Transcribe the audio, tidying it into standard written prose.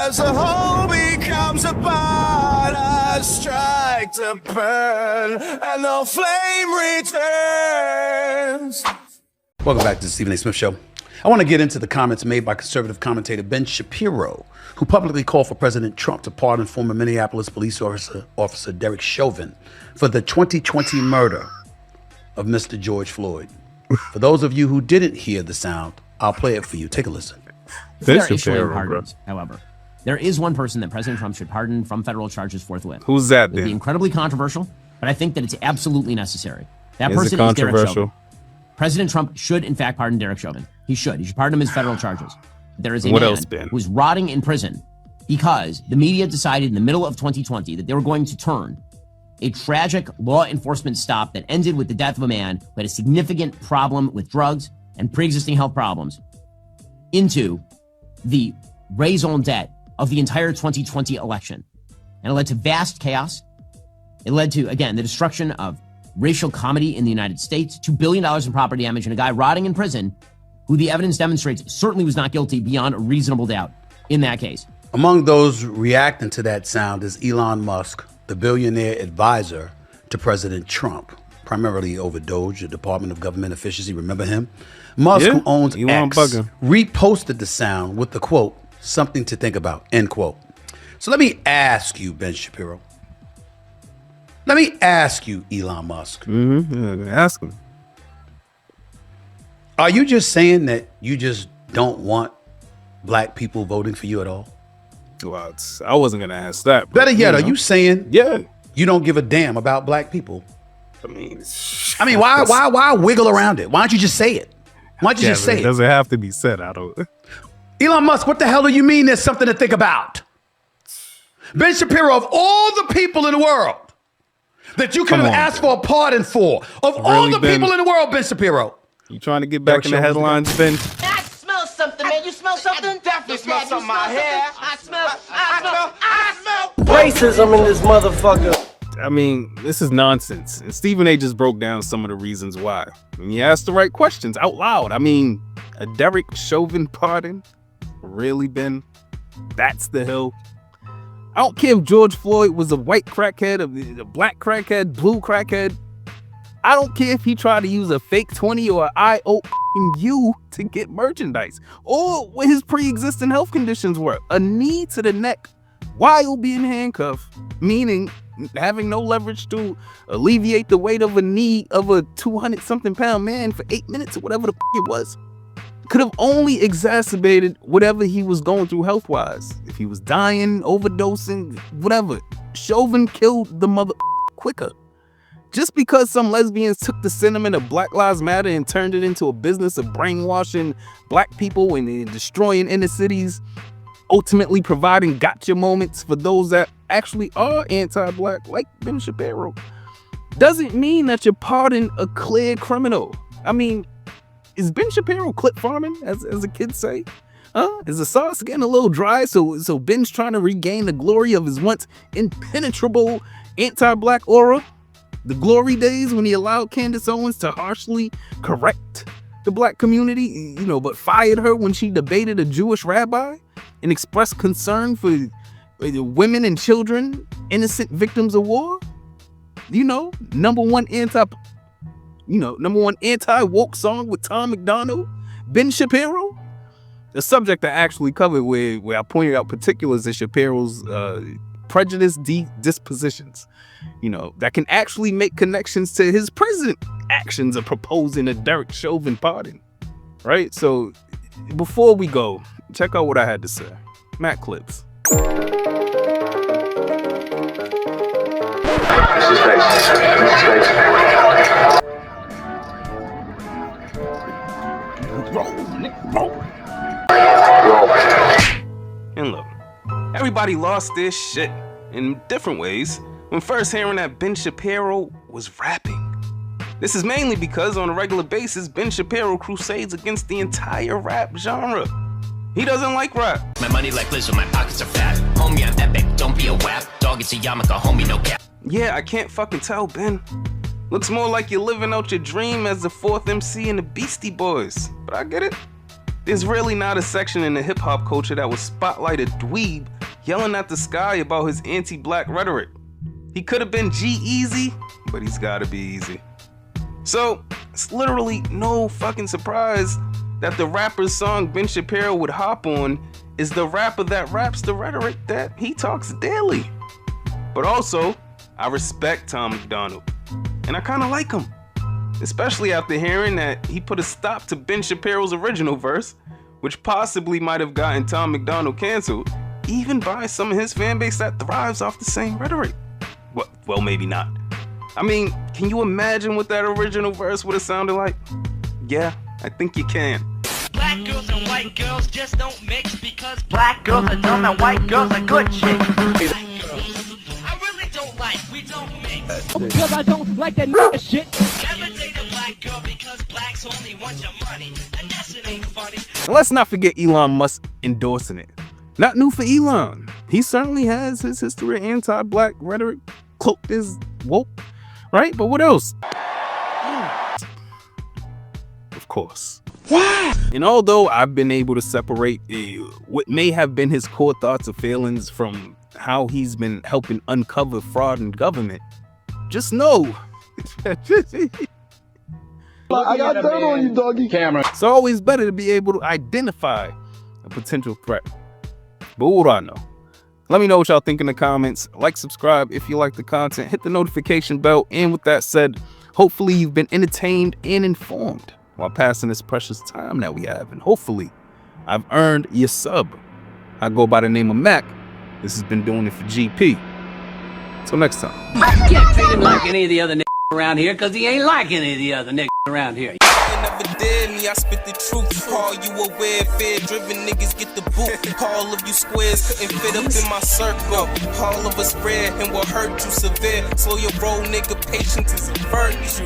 as the whole becomes a part, I strike to burn, and the flame returns. Welcome back to the Stephen A. Smith Show. I want to get into the comments made by conservative commentator Ben Shapiro, who publicly called for President Trump to pardon former Minneapolis police officer Derek Chauvin for the 2020 murder of Mr. George Floyd. For those of you who didn't hear the sound, I'll play it for you. Take a listen. They're issuing pardons, however. There is one person that President Trump should pardon from federal charges forthwith. Who's that, then? It would be incredibly controversial, but I think that it's absolutely necessary. That person is Derek Chauvin. President Trump should, in fact, pardon Derek Chauvin. He should. He should pardon him his federal charges. There is a man who's rotting in prison because the media decided in the middle of 2020 that they were going to turn a tragic law enforcement stop that ended with the death of a man who had a significant problem with drugs and pre-existing health problems into the raison d'etre of the entire 2020 election. And it led to vast chaos. It led to, again, the destruction of racial comedy in the United States, $2 billion in property damage, and a guy rotting in prison who the evidence demonstrates certainly was not guilty beyond a reasonable doubt in that case. Among those reacting to that sound is Elon Musk, the billionaire advisor to President Trump, primarily over DOGE, the Department of Government Efficiency. Remember him? Musk, who owns X, reposted the sound with the quote, "something to think about," end quote. So let me ask you, Ben Shapiro. Let me ask you, Elon Musk. Ask him. Are you just saying that you just don't want black people voting for you at all? Well, I wasn't going to ask that. Better yet, are you saying you don't give a damn about black people? I mean, why wiggle around it? Why don't you just say it? Why don't you just say it? It doesn't have to be said. I don't. Elon Musk, what the hell do you mean there's something to think about? Ben Shapiro, of all the people in the world that you could have asked for a pardon for, of all the people in the world, Ben Shapiro. You trying to get back in the headlines, Ben? I smell something, man. You smell something? I definitely smell something in my hair. I smell racism in this motherfucker. I mean, this is nonsense. And Stephen A. just broke down some of the reasons why. And he asked the right questions out loud. I mean, a Derek Chauvin pardon? Really, Ben? That's the hill? I don't care if George Floyd was a white crackhead, a black crackhead, blue crackhead. I don't care if he tried to use a fake 20 or an IOU to get merchandise, or what his pre-existing health conditions were. A knee to the neck while being handcuffed, meaning having no leverage to alleviate the weight of a knee of a 200-something pound man for 8 minutes or whatever the it was, could have only exacerbated whatever he was going through health-wise. If he was dying, overdosing, whatever, Chauvin killed the mother quicker. Just because some lesbians took the sentiment of Black Lives Matter and turned it into a business of brainwashing black people and destroying inner cities, ultimately providing gotcha moments for those that actually are anti-black, like Ben Shapiro, doesn't mean that you're pardoning a clear criminal. I mean, is Ben Shapiro clip farming, as the kids say? Is the sauce getting a little dry, so Ben's trying to regain the glory of his once impenetrable anti-black aura? The glory days when he allowed Candace Owens to harshly correct the black community, but fired her when she debated a Jewish rabbi and expressed concern for women and children, innocent victims of war? Number one anti-woke song with Tom McDonald, Ben Shapiro? The subject I actually covered where I pointed out particulars in Shapiro's prejudice dispositions, that can actually make connections to his present actions of proposing a Derek Chauvin pardon, right? So before we go, check out what I had to say. Matt Clips. And look, everybody lost their shit in different ways when first hearing that Ben Shapiro was rapping. This is mainly because on a regular basis, Ben Shapiro crusades against the entire rap genre. He doesn't like rap. My money like Lizzo, my pockets are fat. Homie, I'm epic, don't be a wap. Dog, it's a yarmulke, homie, no cap. Yeah, I can't fucking tell, Ben. Looks more like you're living out your dream as the fourth MC in the Beastie Boys. But I get it. There's really not a section in the hip-hop culture that would spotlight a dweeb yelling at the sky about his anti-black rhetoric. He could have been G-Eazy, but he's gotta be easy. So, it's literally no fucking surprise that the rapper's song Ben Shapiro would hop on is the rapper that raps the rhetoric that he talks daily. But also, I respect Tom MacDonald, and I kinda like him. Especially after hearing that he put a stop to Ben Shapiro's original verse, which possibly might have gotten Tom MacDonald canceled, even by some of his fan base that thrives off the same rhetoric. Well, maybe not. I mean, can you imagine what that original verse would have sounded like? Yeah, I think you can. Black girls and white girls just don't mix because black girls are dumb and white girls are good chicks. Black girls, I really don't like, we don't mix. Because I don't like that nigga shit. Never date a black girl because blacks only want your money, and that's it ain't funny. And let's not forget Elon Musk endorsing it. Not new for Elon. He certainly has his history of anti-black rhetoric cloaked as woke, right? But what else? Of course. What? And although I've been able to separate what may have been his core thoughts or feelings from how he's been helping uncover fraud in government, just know I got dirt on you, doggy. Camera. it's always better to be able to identify a potential threat. But what do I know? Let me know what y'all think in the comments. Like, subscribe if you like the content. Hit the notification bell. And with that said, hopefully you've been entertained and informed while passing this precious time that we have. And hopefully I've earned your sub. I go by the name of Mac. This has been Doing It for GP. Till next time. You can't treat him like any of the other niggas around here because he ain't like any of the other niggas around here. Never did me, I spit the truth. All you aware, fear-driven niggas get the boot. All of you squares couldn't fit up in my circle. All of us rare and will hurt you severe. Slow your roll, nigga, patience is a virtue.